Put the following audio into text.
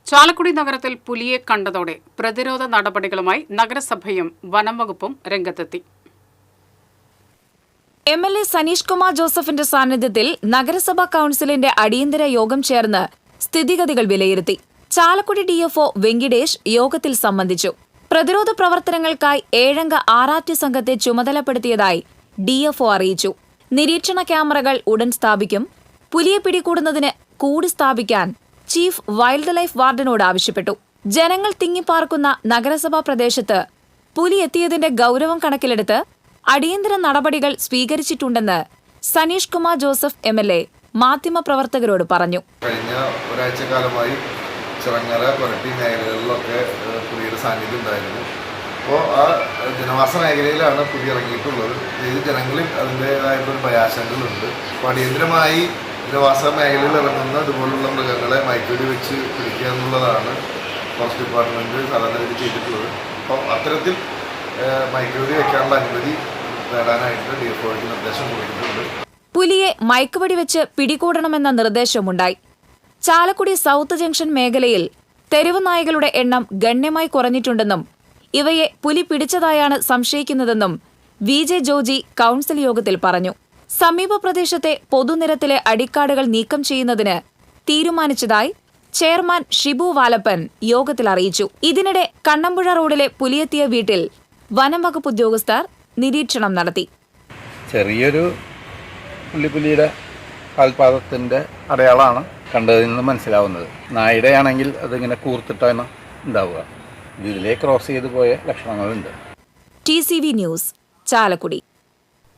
ചാലക്കുടി നഗരത്തിൽ പുലിയെ കണ്ടതോടെ പ്രതിരോധ നടപടികളുമായി നഗരസഭയും വനം വകുപ്പും രംഗത്തെത്തി. എംഎൽഎ സനീഷ് കുമാർ ജോസഫിന്റെ സാന്നിധ്യത്തിൽ നഗരസഭാ കൌൺസിലിന്റെ അടിയന്തര യോഗം ചേർന്ന് സ്ഥിതിഗതികൾ വിലയിരുത്തി. ചാലക്കുടി ഡിഎഫ്ഒ വെങ്കിടേഷ് യോഗത്തിൽ സംബന്ധിച്ചു. പ്രതിരോധ പ്രവർത്തനങ്ങൾക്കായി 7-അംഗ RRT സംഘത്തെ ചുമതലപ്പെടുത്തിയതായി ഡിഎഫ്ഒ അറിയിച്ചു. നിരീക്ഷണ ക്യാമറകൾ ഉടൻ സ്ഥാപിക്കും. പുലിയെ പിടികൂടുന്നതിന് കൂടി സ്ഥാപിക്കാൻ ചീഫ് വൈൽഡ് ലൈഫ് വാർഡനോട് ആവശ്യപ്പെട്ടു. ജനങ്ങൾ തിങ്ങിപ്പാർക്കുന്ന നഗരസഭാ പ്രദേശത്ത് പുലി എത്തിയതിന്റെ ഗൌരവം കണക്കിലെടുത്ത് അടിയന്തര നടപടികൾ സ്വീകരിച്ചിട്ടുണ്ടെന്ന് സനീഷ് കുമാർ ജോസഫ് എംഎൽഎ മാധ്യമപ്രവർത്തകരോട് പറഞ്ഞു. കഴിഞ്ഞ ഒരാഴ്ചക്കാലമായി ചിറങ്ങര, കൊരട്ടി മേഖലകളിലൊക്കെ പുലിയുടെ സാന്നിധ്യം ഉണ്ടായിരുന്നു. അപ്പോൾ ആ ജനവാസ മേഖലയിലാണ് പുലി ഇറങ്ങിയിട്ടുള്ളത്. ഇത് ജനങ്ങളിൽ അതിൻ്റേതായിട്ടുള്ള ഭയാശങ്കകളുണ്ട്. അപ്പോൾ അടിയന്തരമായി ജനവാസ മേഖലയിൽ ഇറങ്ങുന്ന ഇതുപോലുള്ള മൃഗങ്ങളെ മയക്കുവെടി വെച്ച് പിടിക്കുക എന്നുള്ളതാണ് ഫോറസ്റ്റ് ഡിപ്പാർട്ട്മെൻറ്റ് സാധാരണ ചെയ്തിട്ടുള്ളത്. അപ്പോൾ അത്തരത്തിൽ മയക്കുവെടി വെക്കാനുള്ള അനുമതി നേടാനായിട്ട് ഡിഎഫ്ഒയ്ക്ക് നിർദ്ദേശം കൊടുത്തിട്ടുണ്ട്. പുലിയെ മയക്കുവെടി വെച്ച് പിടികൂടണമെന്ന നിർദ്ദേശമുണ്ടായി. ചാലക്കുടി സൗത്ത് ജംഗ്ഷൻ മേഖലയിൽ തെരുവ് നായകളുടെ എണ്ണം ഗണ്യമായി കുറഞ്ഞിട്ടുണ്ടെന്നും ഇവയെ പുലി പിടിച്ചതായാണ് സംശയിക്കുന്നതെന്നും VJ ജോജി കൌൺസിൽ യോഗത്തിൽ പറഞ്ഞു. സമീപ പ്രദേശത്തെ പൊതുനിരത്തിലെ അടിക്കാടുകൾ നീക്കം ചെയ്യുന്നതിന് തീരുമാനിച്ചതായി ചെയർമാൻ ഷിബു വാലപ്പൻ യോഗത്തിൽ അറിയിച്ചു. ഇതിനിടെ കണ്ണമ്പുഴ റോഡിലെ പുലിയെത്തിയ വീട്ടിൽ വനം വകുപ്പ് ഉദ്യോഗസ്ഥർ നിരീക്ഷണം നടത്തി. ചെറിയൊരു പുലിയുടെ കാൽപാദത്തിൻ്റെ അടയാളമാണ് കണ്ടതിൽ നിന്ന് മനസ്സിലാവുന്നത്. നായയുടെ ആണെങ്കിൽ അതിങ്ങനെ കൂർത്തിട്ടാണ് ഉണ്ടാവുക. ഇതിലേ ക്രോസ് ചെയ്തു പോയ ലക്ഷണങ്ങളുണ്ട്. TCV news, Chalakudy.